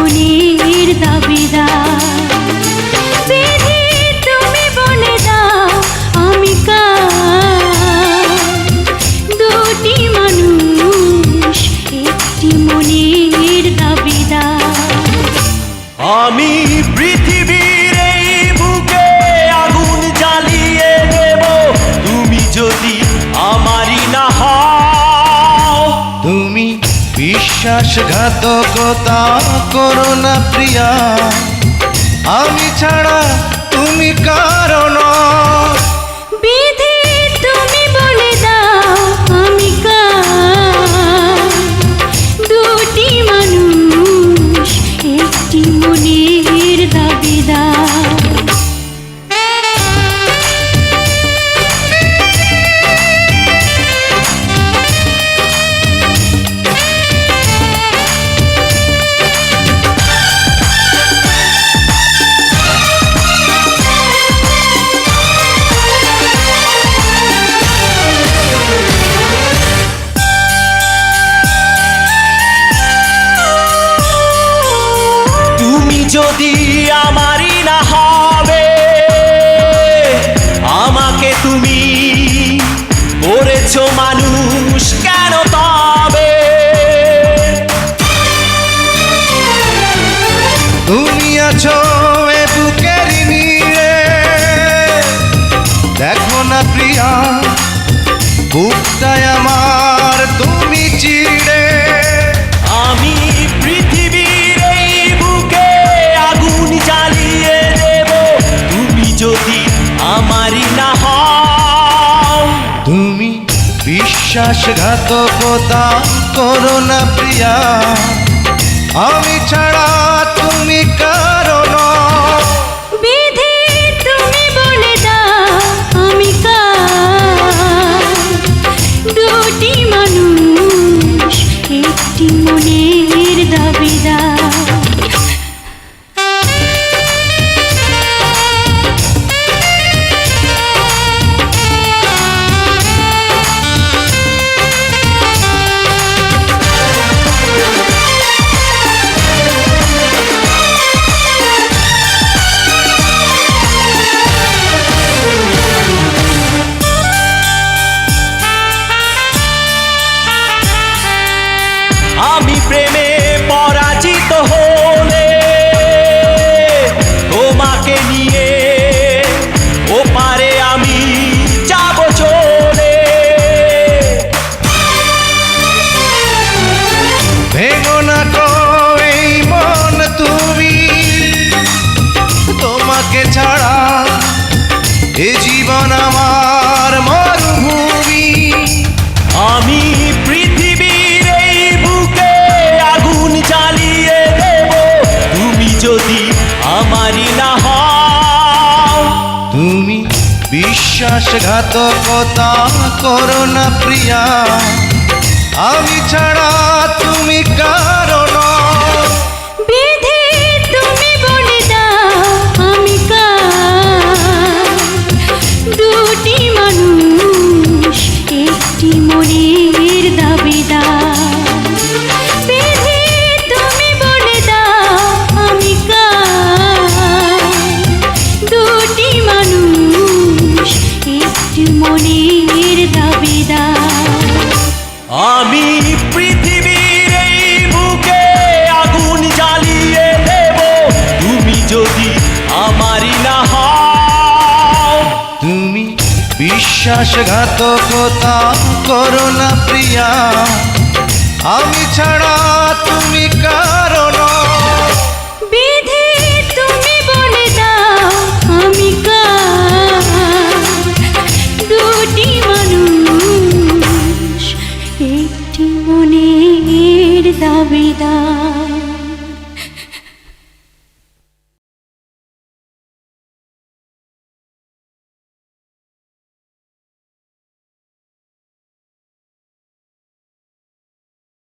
মনের দাবিদার। বিধি তুমি বলে দাও আমি কার, দুটি মানুষ একটি মনের দাবিদার। আমি পৃথিবীর এই বুকে আগুন জ্বালিয়ে দেব, তুমি যদি আমারই না হও। তুমি বিশ্বাসঘাতকতা করো না প্রিয়া, আমি ছাড়া তুমি কারণ। বিধি তুমি বলে দাও আমি কার, দুটি মানুষ একটি মনের দাবিদার। যদি আমারই না হবে, আমাকে তুমি করেছো মানুষ কেন তবে? তুমি আছো এ বুকের নিয়ে, দেখো না প্রিয়া বুকটায় আমার তুমি চিড়ে। আমি পৃথিবীর এই বুকে আগুন জ্বালিয়ে দেব, তুমি যদি আমারই না হও। তুমি বিশ্বাসঘাতকতা করো না প্রিয়া, আমি ছাড়া তুমি কারণ। বিধি তুমি বলে দাও আমি কার, দুটি মানুষ একটি মনের দাবিদার। আমি প্রেমে পরাজিত হলে তোমাকে নিয়ে ওপারে আমি যাব চলে। ভেঙো না গো এই মন তুমি, তোমাকে ছাড়া এ জীবন আমার মরুভূমি। আমি পৃথিবীর এই বুকে আগুন জ্বালিয়ে দেব, তুমি যদি আমারই না হও। তুমি বিশ্বাসঘাতকতা করো না প্রিয়া, আমি ছাড়া তুমি কারণ। বিধি তুমি বলে দাও আমি কার, দুটি মানুষ একটি মনের দাবিদার। বিধি তুমি বলে দাও আমি কার, দুটি মানুষ একটি মনের দাবিদার। আমি পৃথিবীর এই বুকে আগুন জ্বালিয়ে দেব, তুমি যদি আমারই না হও। তুমি বিশ্বাসঘাতকতা করো না প্রিয়া, আমি ছাড়া তুমি কারণ। বিধি তুমি বলে দাও আমি কার, দুটি মানুষ একটি মনের দাবিদার।